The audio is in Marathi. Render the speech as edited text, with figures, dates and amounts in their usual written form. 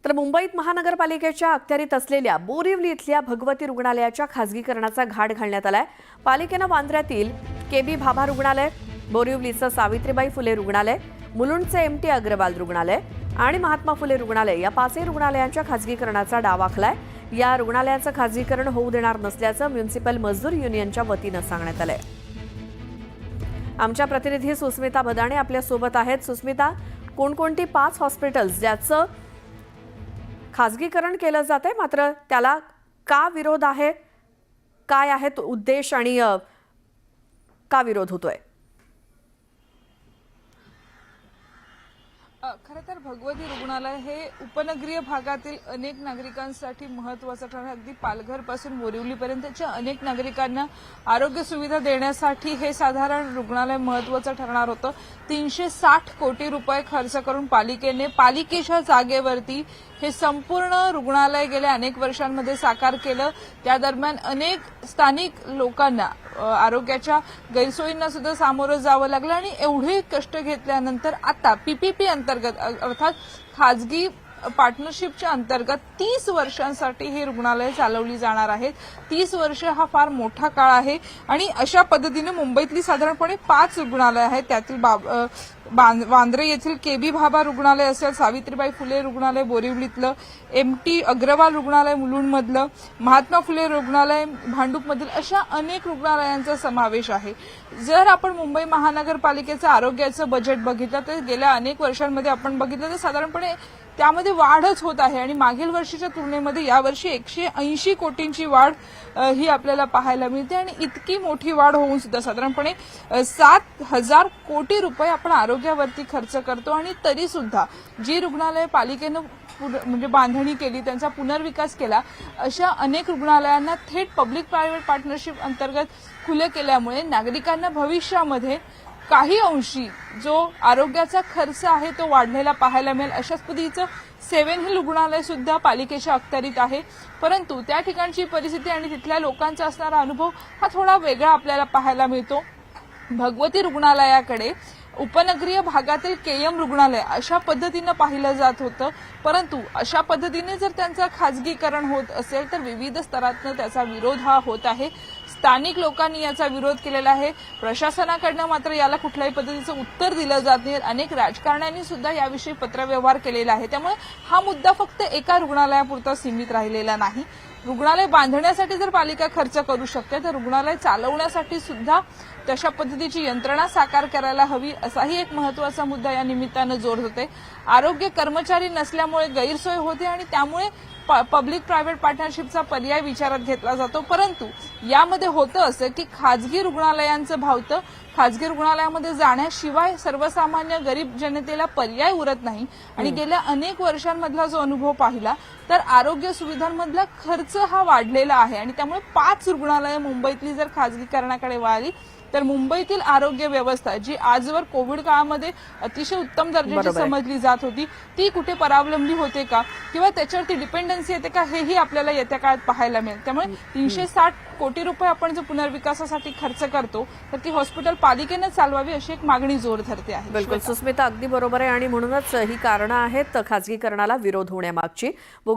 तर मुंबईत महानगरपालिकेच्या अखत्यारीत असलेल्या बोरिवली इथल्या भगवती रुग्णालयाच्या खासगीकरणाचा घाट घालण्यात आलाय। पालिकेनं वांद्र्यातील केबी भाभा रुग्णालय, बोरिवलीचं सावित्रीबाई फुले रुग्णालय, मुलुंडचे एमटी अग्रवाल रुग्णालय आणि महात्मा फुले रुग्णालय या पाचही रुग्णालयांच्या खासगीकरणाचा डाव आखलाय। या रुग्णालयाचं खासगीकरण होऊ देणार नसल्याचं म्युनिसिपल मजदूर युनियनच्या वतीनं सांगण्यात आलंय। आमच्या प्रतिनिधी सुस्मिता बदाणे आपल्या सोबत आहेत। सुस्मिता, कोणकोणती 5 हॉस्पिटल्स ज्याचं खासगीकरण केलं जाते मात्र त्याला का विरोध आहे, काय आहे तो उद्देश आणि का विरोध होतोय? खरं तर भगवती रुग्णालय हे उपनगरीय भागातील अनेक नागरिकांसाठी महत्त्वाचं ठरणार। अगदी पालघर पासून बोरिवलीपर्यंतच्या अनेक नागरिकांना आरोग्य सुविधा देण्यासाठी हे साधारण रुग्णालय महत्त्वाचं ठरणार होतं। 360 कोटी रुपये खर्च करून पालिकेच्या जागेवरती हे संपूर्ण रुग्णालय गेल्या अनेक वर्षांमध्ये साकार केलं। त्या दरम्यान अनेक स्थानिक लोकांना आरोग्याच्या गैरसोयींना सुद्धा सामोरं जावं लागलं आणि एवढे कष्ट घेतल्यानंतर आता पीपीपी अंतर्गत अर्थात खाजगी पार्टनरशिपच्या अंतर्गत 30 वर्षांसाठी ही रुग्णालय चालवली जाणार आहेत। 30 वर्ष हा फार मोठा काळ आहे आणि अशा पद्धतीने मुंबईतली साधारणपणे 5 रुग्णालय आहेत। त्यातील वांद्रे येथील केबी भाभा रुग्णालय असेल, सावित्रीबाई फुले रुग्णालय बोरिवलीतलं, एमटी अग्रवाल रुग्णालय मुलुंडमधलं, महात्मा फुले रुग्णालय भांडूपमधील अशा अनेक रुग्णालयांचा समावेश आहे। जर आपण मुंबई महानगरपालिकेचं आरोग्याचं बजेट बघितलं तर गेल्या अनेक वर्षांमध्ये आपण बघितलं तर साधारणपणे त्यामध्ये वाढच होत आहे आणि मागील वर्षीच्या तुलनेमध्ये यावर्षी 180 कोटींची वाढ ही आपल्याला पाहायला मिळते आणि इतकी मोठी वाढ होऊन सुद्धा साधारणपणे 7,000 कोटी रुपये आपण आरोग्यावरती खर्च करतो आणि तरी सुद्धा जी रुग्णालय पालिकेनं म्हणजे बांधणी केली, त्यांचा पुनर्विकास केला, अशा अनेक रुग्णालयांना थेट पब्लिक प्रायव्हेट पार्टनरशिप अंतर्गत खुले केल्यामुळे नागरिकांना भविष्यामध्ये काही अंशी जो आरोग्याचा खर्च आहे तो वाढलेला पाहायला मिळेल। अशाच पद्धतीचं 7 हिल रुग्णालय सुद्धा पालिकेच्या अखत्यारीत आहे, परंतु त्या ठिकाणची परिस्थिती आणि तिथल्या लोकांचा असणारा अनुभव हा थोडा वेगळा आपल्याला पाहायला मिळतो। भगवती रुग्णालयाकडे उपनगरीय भागातील केएम रुग्णालय अशा पद्धतीनं पाहिलं जात होतं, परंतु अशा पद्धतीने जर त्यांचं खाजगीकरण होत असेल तर विविध स्तरातनं त्याचा विरोध हा होत आहे। स्थानिक लोकांनी याचा विरोध केलेला आहे। प्रशासनाकडनं मात्र याला कुठल्याही पद्धतीचं उत्तर दिलं जात नाही। अनेक राजकारण्यांनी सुद्धा याविषयी पत्रव्यवहार केलेला आहे। त्यामुळे हा मुद्दा फक्त एका रुग्णालयापुरता सीमित राहिलेला नाही। रुग्णालय बांधण्यासाठी जर पालिका खर्च करू शकते तर रुग्णालय चालवण्यासाठी सुद्धा तशा पद्धतीची यंत्रणा साकार करायला हवी, असाही एक महत्त्वाचा मुद्दा या निमित्तानं जोर होते। आरोग्य कर्मचारी नसल्यामुळे गैरसोय होते आणि त्यामुळे पब्लिक प्रायव्हेट पार्टनरशिपचा पर्याय विचारात घेतला जातो, परंतु यामध्ये होतं असं की खाजगी रुग्णालयांचं भावतं, खाजगी रुग्णालयामध्ये जाण्याशिवाय सर्वसामान्य गरीब जनतेला पर्याय उरत नाही आणि गेल्या अनेक वर्षांमधला जो अनुभव पाहिला तर आरोग्य सुविधांमधला खर्च हा वाढलेला आहे आणि त्यामुळे 5 रुग्णालयं मुंबईतली जर खाजगीकरणाकडे वळाली तर मुंबईतील आरोग्य व्यवस्था जी आजवर कोविड काळामध्ये अतिशय उत्तम दर्जाची समजली जात होती ती कुठे परावलंबी होते का किंवा त्याच्यावरती डिपेंडन्सी येते का हेही आपल्याला येत्या काळात पाहायला मिळेल। त्यामुळे 360 कोटी रुपये आपण जो पुनर्विकासासाठी खर्च करतो तर ती हॉस्पिटल पालिकेने चालवावी अशी एक मागणी जोर धरते आहे। बिलकुल सुस्मिता, अगदी बरोबर आहे आणि म्हणूनच ही कारणं आहेत खासगीकरणाला विरोध होण्यामागची।